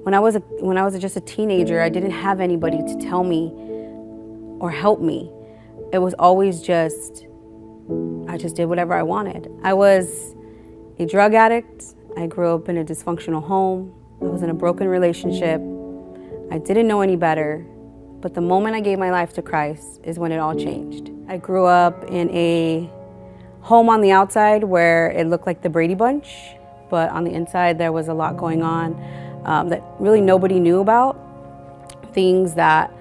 When I was just a teenager, I didn't have anybody to tell me or help me. It was always I just did whatever I wanted. I was a drug addict. I grew up in a dysfunctional home. I was in a broken relationship. I didn't know any better. But the moment I gave my life to Christ is when it all changed. I grew up in a home on the outside where it looked like the Brady Bunch, but on the inside there was a lot going on that really nobody knew about. Things that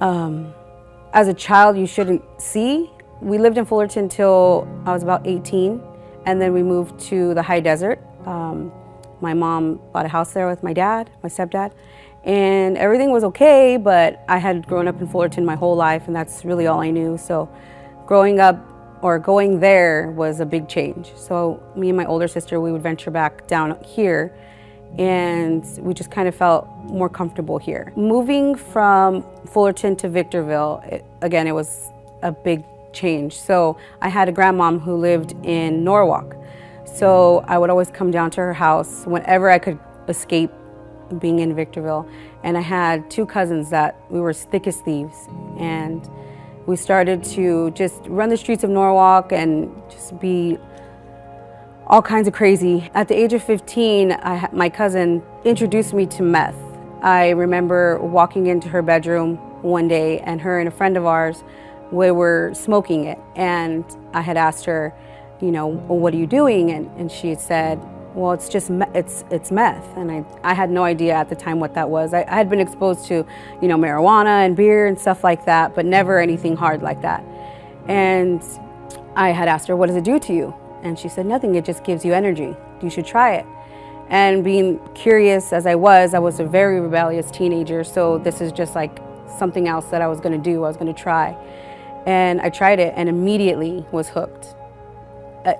as a child you shouldn't see. We lived in Fullerton till I was about 18, and then we moved to the high desert. My mom bought a house there with my dad, my stepdad, and everything was okay, but I had grown up in Fullerton my whole life, and that's really all I knew. So growing up or going there was a big change. So me and my older sister, we would venture back down here, and we just kind of felt more comfortable here. Moving from Fullerton to Victorville, again, it was a big change. So I had a grandmom who lived in Norwalk. So I would always come down to her house whenever I could escape being in Victorville. And I had two cousins that we were as thick as thieves. And we started to just run the streets of Norwalk and just be all kinds of crazy. At the age of 15, my cousin introduced me to meth. I remember walking into her bedroom one day, and her and a friend of ours, we were smoking it. And I had asked her, you know, well, what are you doing? And she had said, well, it's just, it's meth. And I had no idea at the time what that was. I had been exposed to, you know, marijuana and beer and stuff like that, but never anything hard like that. And I had asked her, what does it do to you? And she said, nothing, it just gives you energy. You should try it. And being curious as I was a very rebellious teenager, so this is just like something else that I was gonna do, I was gonna try. And I tried it and immediately was hooked.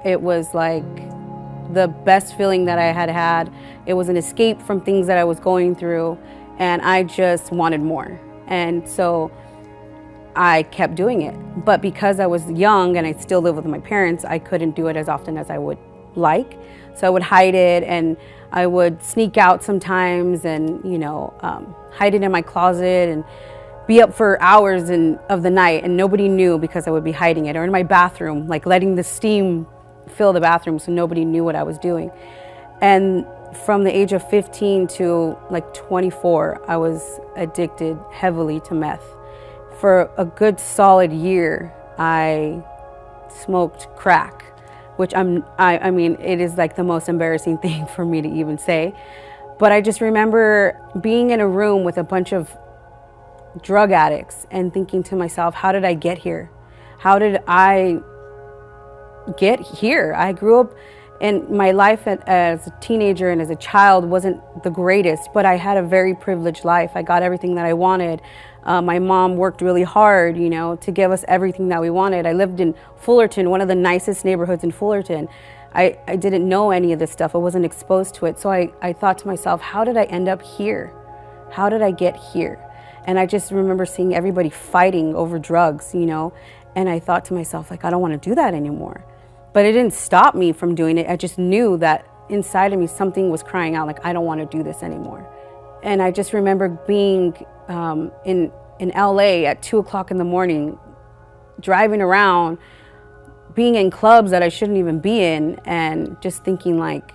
It was like the best feeling that I had had. It was an escape from things that I was going through, and I just wanted more. And so I kept doing it. But because I was young and I still live with my parents, I couldn't do it as often as I would like. So I would hide it, and I would sneak out sometimes and, you know, hide it in my closet and be up for hours of the night, and nobody knew because I would be hiding it, or in my bathroom, like letting the steam fill the bathroom so nobody knew what I was doing. And from the age of 15 to like 24, I was addicted heavily to meth. For a good solid year, I smoked crack, which I mean, it is like the most embarrassing thing for me to even say. But I just remember being in a room with a bunch of drug addicts and thinking to myself, how did I get here? How did I get here? I grew up, and my life as a teenager and as a child wasn't the greatest, but I had a very privileged life. I got everything that I wanted. My mom worked really hard, you know, to give us everything that we wanted. I lived in Fullerton, one of the nicest neighborhoods in Fullerton. I didn't know any of this stuff. I wasn't exposed to it. So I thought to myself, how did I end up here? How did I get here? And I just remember seeing everybody fighting over drugs, you know, and I thought to myself, like, I don't want to do that anymore. But it didn't stop me from doing it. I just knew that inside of me something was crying out, like, I don't want to do this anymore. And I just remember being in LA at 2 o'clock in the morning, driving around, being in clubs that I shouldn't even be in, and just thinking like,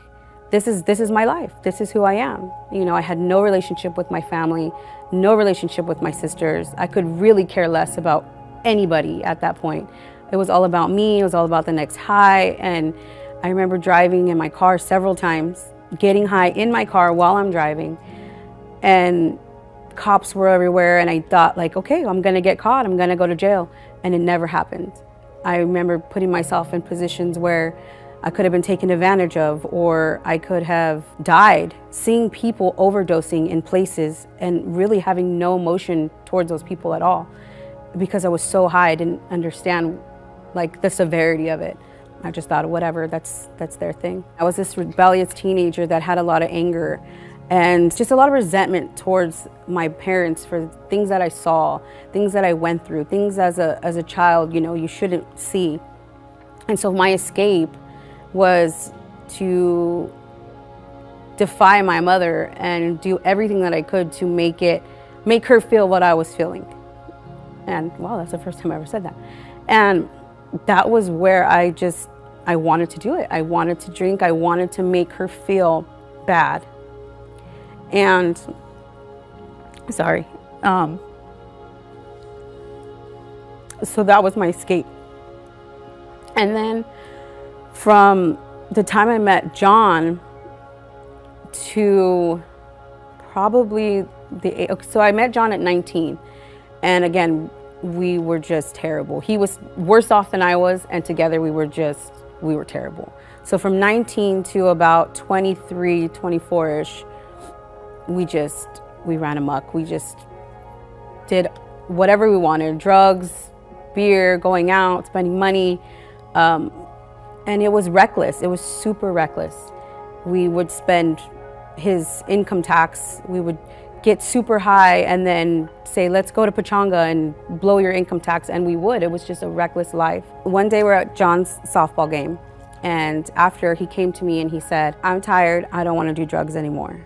this is my life. This is who I am. You know, I had no relationship with my family, no relationship with my sisters. I could really care less about anybody at that point. It was all about me. It was all about the next high. And I remember driving in my car several times, getting high in my car while I'm driving. And cops were everywhere. And I thought like, okay, I'm going to get caught. I'm going to go to jail. And it never happened. I remember putting myself in positions where I could have been taken advantage of, or I could have died. Seeing people overdosing in places and really having no emotion towards those people at all. Because I was so high, I didn't understand like the severity of it. I just thought, whatever, that's their thing. I was this rebellious teenager that had a lot of anger and just a lot of resentment towards my parents for things that I saw, things that I went through, things as a child, you know, you shouldn't see. And so my escape was to defy my mother and do everything that I could to make her feel what I was feeling. And wow, that's the first time I ever said that. And that was where I wanted to do it. I wanted to drink. I wanted to make her feel bad. And sorry. So that was my escape. And then from the time I met John to probably so I met John at 19. And again, we were just terrible. He was worse off than I was, and together we were terrible. So from 19 to about 23, 24-ish, we ran amok. We just did whatever we wanted, drugs, beer, going out, spending money. And it was reckless. It was super reckless. We would spend his income tax. We would get super high and then say, let's go to Pachanga and blow your income tax. And we would. It was just a reckless life. One day we're at John's softball game. And after, he came to me and he said, I'm tired. I don't want to do drugs anymore.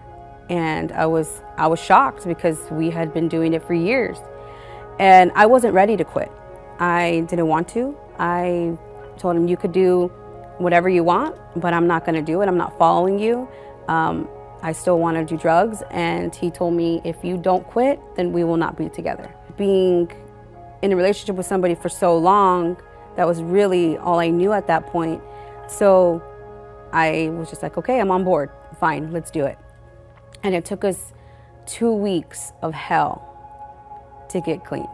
And I was shocked because we had been doing it for years. And I wasn't ready to quit. I didn't want to. I told him, you could do whatever you want, but I'm not going to do it. I'm not following you. I still want to do drugs. And he told me, if you don't quit, then we will not be together. Being in a relationship with somebody for so long, that was really all I knew at that point. So I was just like, okay, I'm on board. Fine, let's do it. And it took us 2 weeks of hell to get clean.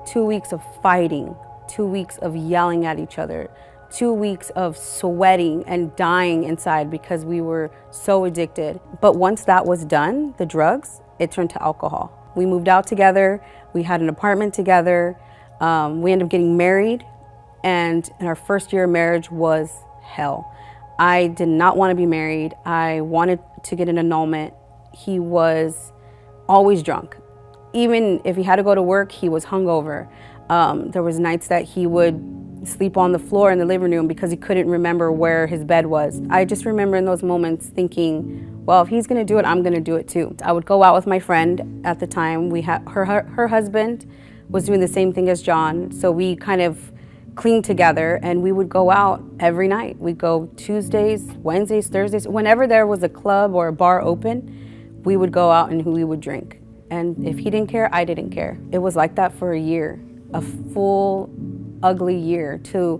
2 weeks of fighting, 2 weeks of yelling at each other, 2 weeks of sweating and dying inside because we were so addicted. But once that was done, the drugs, it turned to alcohol. We moved out together. We had an apartment together. We ended up getting married. And in our first year of marriage was hell. I did not want to be married. I wanted to get an annulment. He was always drunk. Even if he had to go to work, he was hungover. There was nights that he would sleep on the floor in the living room because he couldn't remember where his bed was. I just remember in those moments thinking, well, if he's going to do it, I'm going to do it too. I would go out with my friend at the time. We had her husband was doing the same thing as John, so we kind of cleaned together, and we would go out every night. We'd go Tuesdays, Wednesdays, Thursdays. Whenever there was a club or a bar open, we would go out and we would drink. And if he didn't care, I didn't care. It was like that for a year, a full, ugly year, to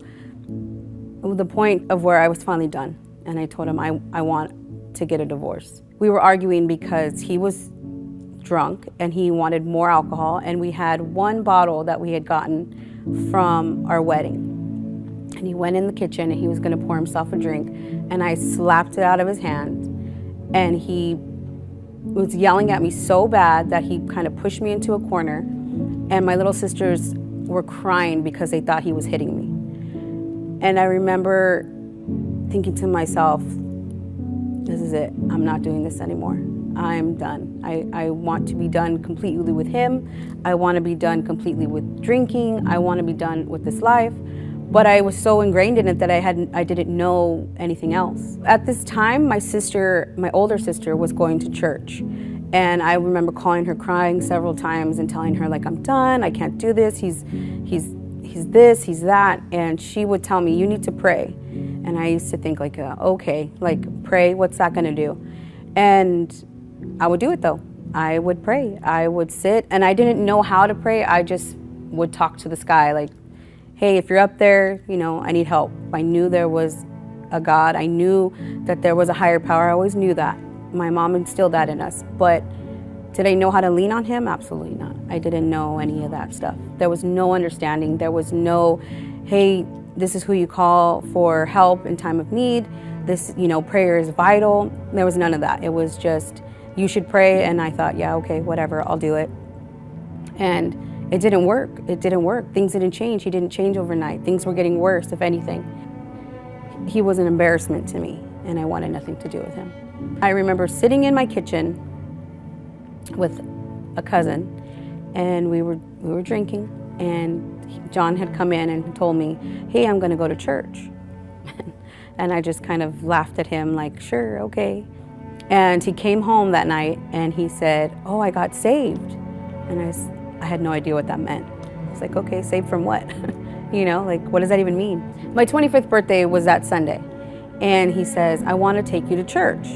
the point of where I was finally done. And I told him I want to get a divorce. We were arguing because he was drunk and he wanted more alcohol, and we had one bottle that we had gotten from our wedding. And he went in the kitchen and he was going to pour himself a drink, and I slapped it out of his hand, and he was yelling at me so bad that he kind of pushed me into a corner, and my little sisters were crying because they thought he was hitting me. And I remember thinking to myself, this is it. I'm not doing this anymore. I'm done. I want to be done completely with him. I want to be done completely with drinking. I want to be done with this life. But I was so ingrained in it that I didn't know anything else. At this time, my older sister, was going to church. And I remember calling her crying several times and telling her, like, I'm done. I can't do this. He's this, he's that. And she would tell me, you need to pray. And I used to think, like, okay, like, pray, what's that going to do? And I would do it, though. I would pray. I would sit, and I didn't know how to pray. I just would talk to the sky, like, hey, if you're up there, I need help. I knew there was a God. I knew that there was a higher power. I always knew that. My mom instilled that in us. But did I know how to lean on him? Absolutely not. I didn't know any of that stuff. There was no understanding. There was no, hey, this is who you call for help in time of need. This, prayer is vital. There was none of that. It was just, you should pray. And I thought, yeah, okay, whatever, I'll do it. And it didn't work. It didn't work. Things didn't change. He didn't change overnight. Things were getting worse, if anything. He was an embarrassment to me, and I wanted nothing to do with him. I remember sitting in my kitchen with a cousin, and we were drinking, and John had come in and told me, hey, I'm going to go to church. And I just kind of laughed at him like, sure, okay. And he came home that night and he said, oh, I got saved. And I had no idea what that meant. I was like, okay, saved from what? You know, like, what does that even mean? My 25th birthday was that Sunday. And he says, I want to take you to church.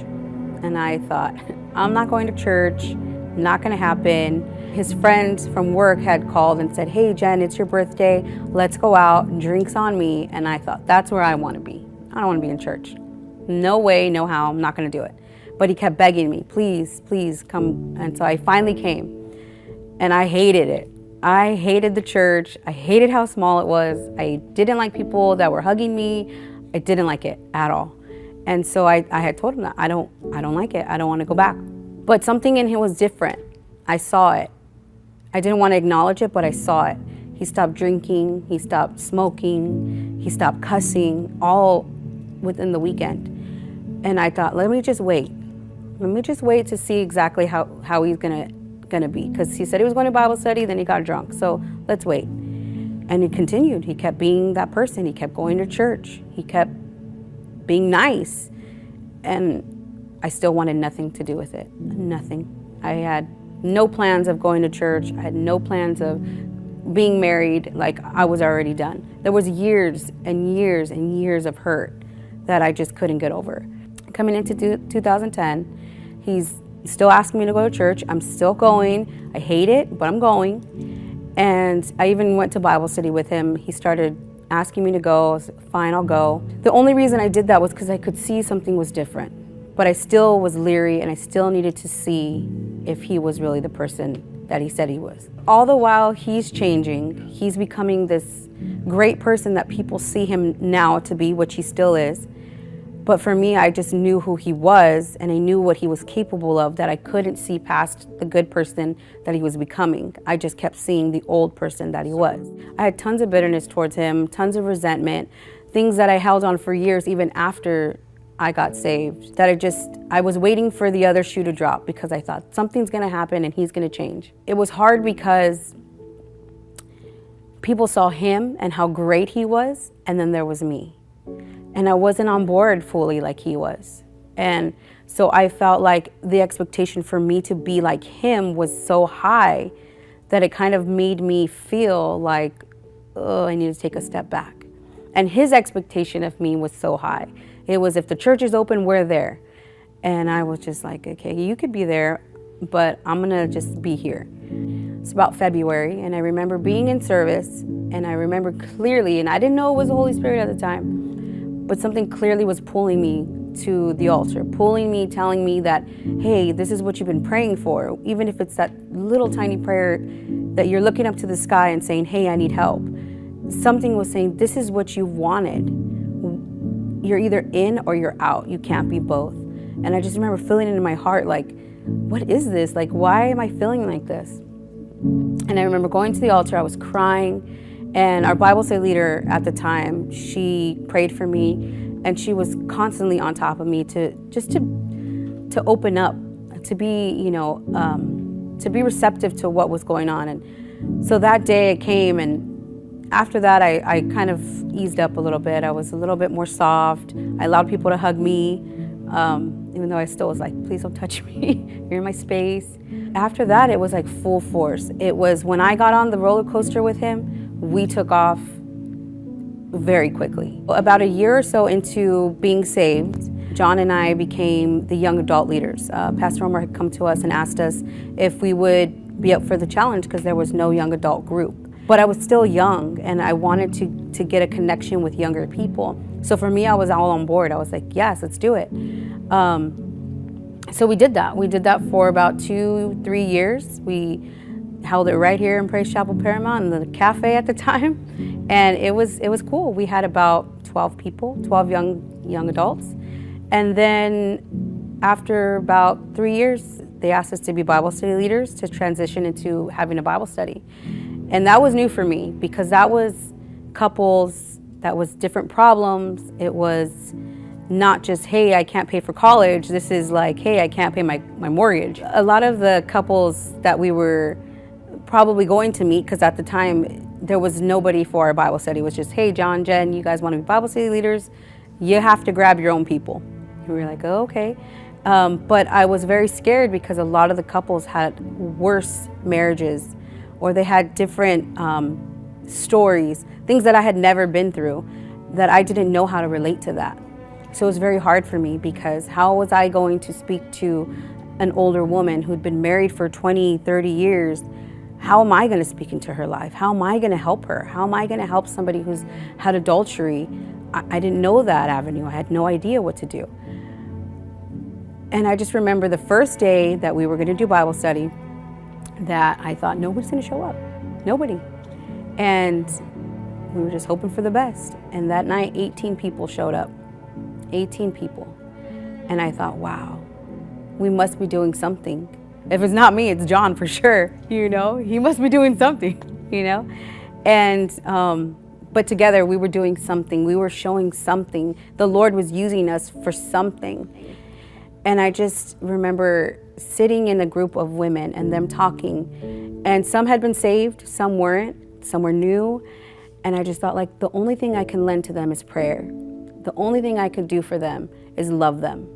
And I thought, I'm not going to church, not going to happen. His friends from work had called and said, hey, Jen, it's your birthday. Let's go out. Drinks on me. And I thought, that's where I want to be. I don't want to be in church. No way, no how. I'm not going to do it. But he kept begging me, please, please come. And so I finally came. And I hated it. I hated the church. I hated how small it was. I didn't like people that were hugging me. I didn't like it at all. And so I had told him that I don't like it. I don't want to go back. But something in him was different. I saw it. I didn't want to acknowledge it, but I saw it. He stopped drinking. He stopped smoking. He stopped cussing, all within the weekend. And I thought, let me just wait. Let me just wait to see exactly how he's gonna be. Because he said he was going to Bible study, then he got drunk. So let's wait. And he continued. He kept being that person. He kept going to church. He kept being nice. And I still wanted nothing to do with it. Nothing. I had no plans of going to church. I had no plans of being married. Like, I was already done. There was years and years and years of hurt that I just couldn't get over. Coming into 2010, he's still asking me to go to church. I'm still going. I hate it, but I'm going. And I even went to Bible study with him. He started asking me to go. I said, fine, I'll go. The only reason I did that was because I could see something was different. But I still was leery, and I still needed to see if he was really the person that he said he was. All the while he's changing, he's becoming this great person that people see him now to be, which he still is. But for me, I just knew who he was, and I knew what he was capable of, that I couldn't see past the good person that he was becoming. I just kept seeing the old person that he was. I had tons of bitterness towards him, tons of resentment, things that I held on for years, even after I got saved, that I was waiting for the other shoe to drop, because I thought something's gonna happen and he's gonna change. It was hard because people saw him and how great he was, and then there was me. And I wasn't on board fully like he was. And so I felt like the expectation for me to be like him was so high that it kind of made me feel like, oh, I need to take a step back. And his expectation of me was so high. It was, if the church is open, we're there. And I was just like, okay, you could be there, but I'm gonna just be here. It's about February, and I remember being in service, and I remember clearly, and I didn't know it was the Holy Spirit at the time, but something clearly was pulling me to the altar, pulling me, telling me that, hey, this is what you've been praying for. Even if it's that little tiny prayer that you're looking up to the sky and saying, hey, I need help. Something was saying, this is what you wanted. You're either in or you're out. You can't be both. And I just remember feeling it in my heart, like, what is this? Like, why am I feeling like this? And I remember going to the altar, I was crying. And our Bible study leader at the time, she prayed for me, and she was constantly on top of me to open up, to be, to be receptive to what was going on. And so that day it came, and after that I kind of eased up a little bit. I was a little bit more soft. I allowed people to hug me, even though I still was like, please don't touch me. You're in my space. After that, it was like full force. It was when I got on the roller coaster with him, we took off very quickly. About a year or so into being saved, John and I became the young adult leaders. Pastor Homer had come to us and asked us if we would be up for the challenge, because there was no young adult group. But I was still young, and I wanted to get a connection with younger people. So for me, I was all on board. I was like, yes, let's do it. So we did that. We did that for about 2-3 years. We held it right here in Praise Chapel Paramount in the cafe at the time, and it was cool. We had about 12 people, 12 young adults, and then after about 3 years, they asked us to be Bible study leaders, to transition into having a Bible study, and that was new for me, because that was couples, that was different problems. It was not just, hey, I can't pay for college. This is like, hey, I can't pay my mortgage. A lot of the couples that we were probably going to meet, because at the time there was nobody for our Bible study. It was just, hey, John, Jen, you guys want to be Bible study leaders? You have to grab your own people. And we were like, oh, okay. But I was very scared because a lot of the couples had worse marriages, or they had different stories, things that I had never been through, that I didn't know how to relate to that. So it was very hard for me, because how was I going to speak to an older woman who'd been married for 20, 30 years? How am I going to speak into her life? How am I going to help her? How am I going to help somebody who's had adultery? I didn't know that avenue. I had no idea what to do. And I just remember the first day that we were going to do Bible study, that I thought nobody's going to show up. Nobody. And we were just hoping for the best. And that night, 18 people showed up. 18 people. And I thought, wow, we must be doing something. If it's not me, it's John for sure. You know, he must be doing something, you know? And, but together we were doing something. We were showing something. The Lord was using us for something. And I just remember sitting in a group of women and them talking. And some had been saved, some weren't, some were new. And I just thought, like, the only thing I can lend to them is prayer. The only thing I could do for them is love them.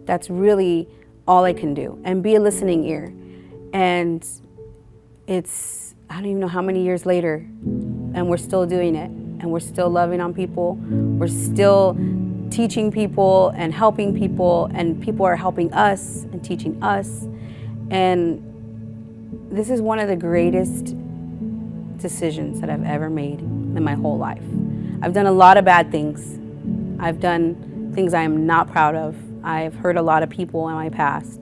That's really all I can do, and be a listening ear. And it's, I don't even know how many years later, and we're still doing it, and we're still loving on people. We're still teaching people and helping people, and people are helping us and teaching us. And this is one of the greatest decisions that I've ever made in my whole life. I've done a lot of bad things. I've done things I am not proud of. I've hurt a lot of people in my past.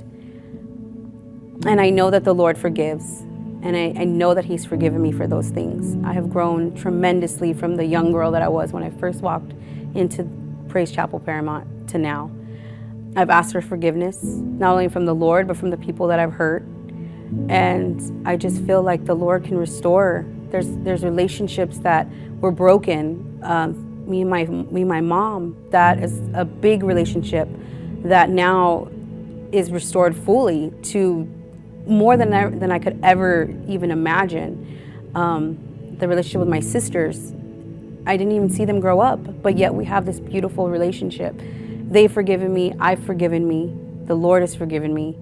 And I know that the Lord forgives. And I know that He's forgiven me for those things. I have grown tremendously from the young girl that I was when I first walked into Praise Chapel Paramount to now. I've asked for forgiveness, not only from the Lord, but from the people that I've hurt. And I just feel like the Lord can restore. There's relationships that were broken. Me and my mom, that is a big relationship that now is restored fully to more than I could ever even imagine. The relationship with my sisters, I didn't even see them grow up, but yet we have this beautiful relationship. They've forgiven me, I've forgiven me, the Lord has forgiven me,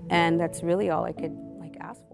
and that's really all I could ask for.